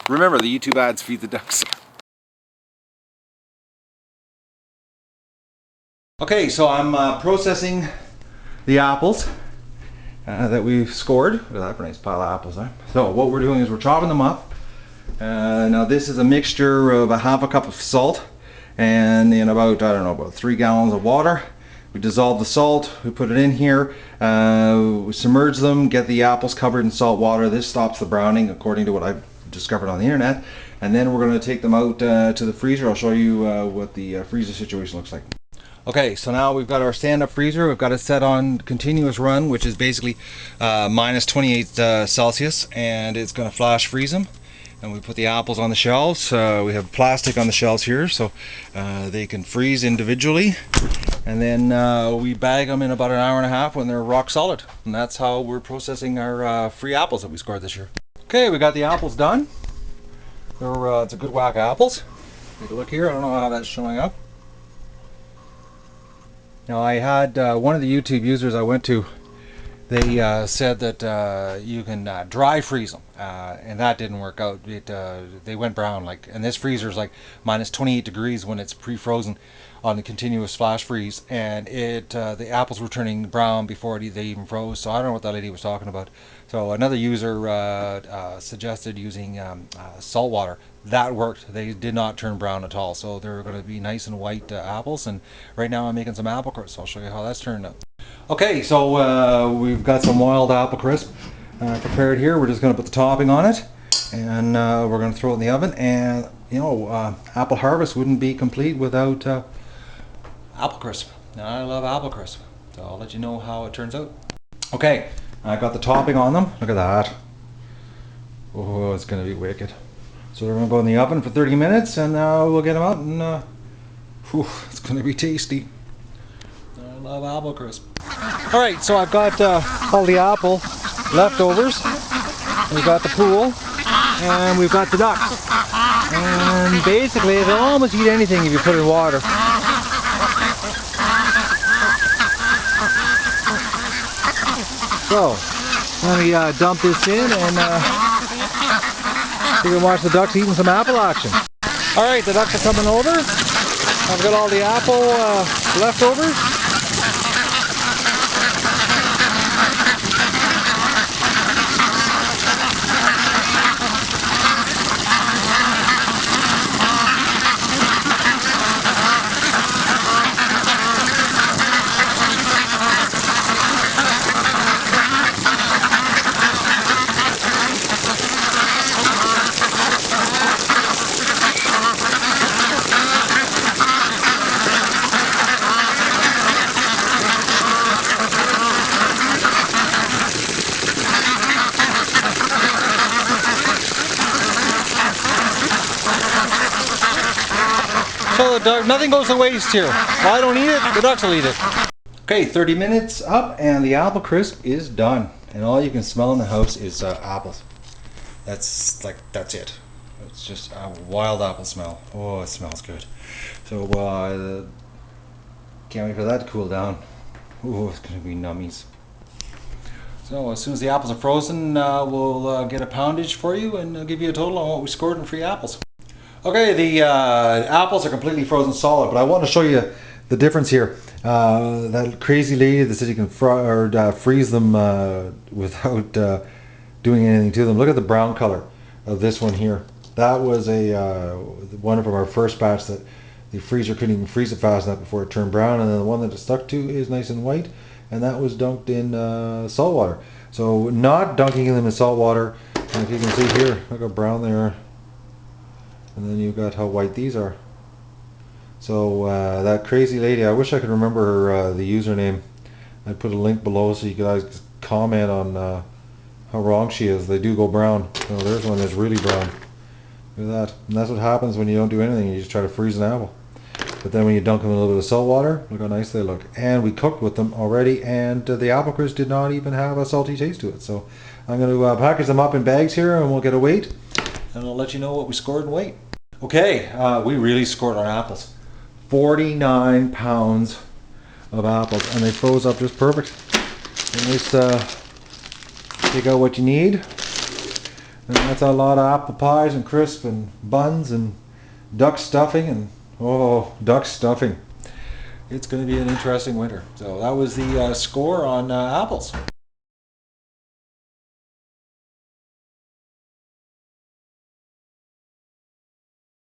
Remember, the YouTube ads feed the ducks. Okay, so I'm processing the apples that we've scored. Look at that nice pile of apples there. So what we're doing is we're chopping them up. Now this is a mixture of a half a cup of salt and in about, I don't know, about 3 gallons of water. We dissolve the salt, we put it in here, we submerge them, get the apples covered in salt water. This stops the browning according to what I've discovered on the internet. And then we're going to take them out to the freezer. I'll show you what the freezer situation looks like. Okay, so now we've got our stand-up freezer. We've got it set on continuous run, which is basically minus 28 Celsius, and it's going to flash freeze them. And we put the apples on the shelves. We have plastic on the shelves here, so they can freeze individually. And then we bag them in about an hour and a half when they're rock solid. And that's how we're processing our free apples that we scored this year. Okay, we got the apples done. It's a good whack of apples. Take a look here. I don't know how that's showing up. Now I had one of the YouTube users I went to, they said that you can dry freeze them, and that didn't work out. They went brown, and this freezer is like minus 28 degrees when it's pre-frozen on the continuous flash freeze, and the apples were turning brown before they even froze. So I don't know what that lady was talking about. So another user suggested using salt water. That worked. They did not turn brown at all, so they're going to be nice and white apples. And right now I'm making some apple crisp. I'll show you how that's turned out. Okay, so we've got some wild apple crisp prepared here. We're just going to put the topping on it, and we're going to throw it in the oven. And you know, apple harvest wouldn't be complete without apple crisp. Now, I love apple crisp, so I'll let you know how it turns out. Okay, I got the topping on them. Look at that. Oh, it's going to be wicked. So they're going to go in the oven for 30 minutes, and we'll get them out, and it's going to be tasty. I love apple crisp. All right, so I've got all the apple leftovers. We've got the pool, and we've got the ducks. And basically, they'll almost eat anything if you put it in water. So, let me dump this in, and you can watch the ducks eating some apple action. All right, the ducks are coming over. I've got all the apple leftovers. So nothing goes to waste here. If I don't eat it, the ducks will eat it. Okay, 30 minutes up, and the apple crisp is done. And all you can smell in the house is apples. That's it. It's just a wild apple smell. Oh, it smells good. So can't wait for that to cool down. Oh, it's gonna be nummies. So as soon as the apples are frozen, we'll get a poundage for you and give you a total on what we scored in free apples. Okay, the apples are completely frozen solid, but I want to show you the difference here. That crazy lady that said you can freeze them without doing anything to them. Look at the brown color of this one here. That was one from our first batch that the freezer couldn't even freeze it fast enough before it turned brown, and then the one that it stuck to is nice and white, and that was dunked in salt water. So not dunking them in salt water, and if you can see here, look how brown they are. And then you've got how white these are. So that crazy lady, I wish I could remember her, the username. I'd put a link below so you guys comment on how wrong she is. They do go brown. Oh, there's one that's really brown. Look at that. And that's what happens when you don't do anything. You just try to freeze an apple. But then when you dunk them in a little bit of salt water, look how nice they look. And we cooked with them already, and the apple crisp did not even have a salty taste to it. So I'm going to package them up in bags here, and we'll get a weight. And I'll let you know what we scored in weight. Okay, we really scored on apples. 49 pounds of apples, and they froze up just perfect. And just take out what you need. And that's a lot of apple pies and crisp and buns and duck stuffing and duck stuffing. It's going to be an interesting winter. So that was the score on apples.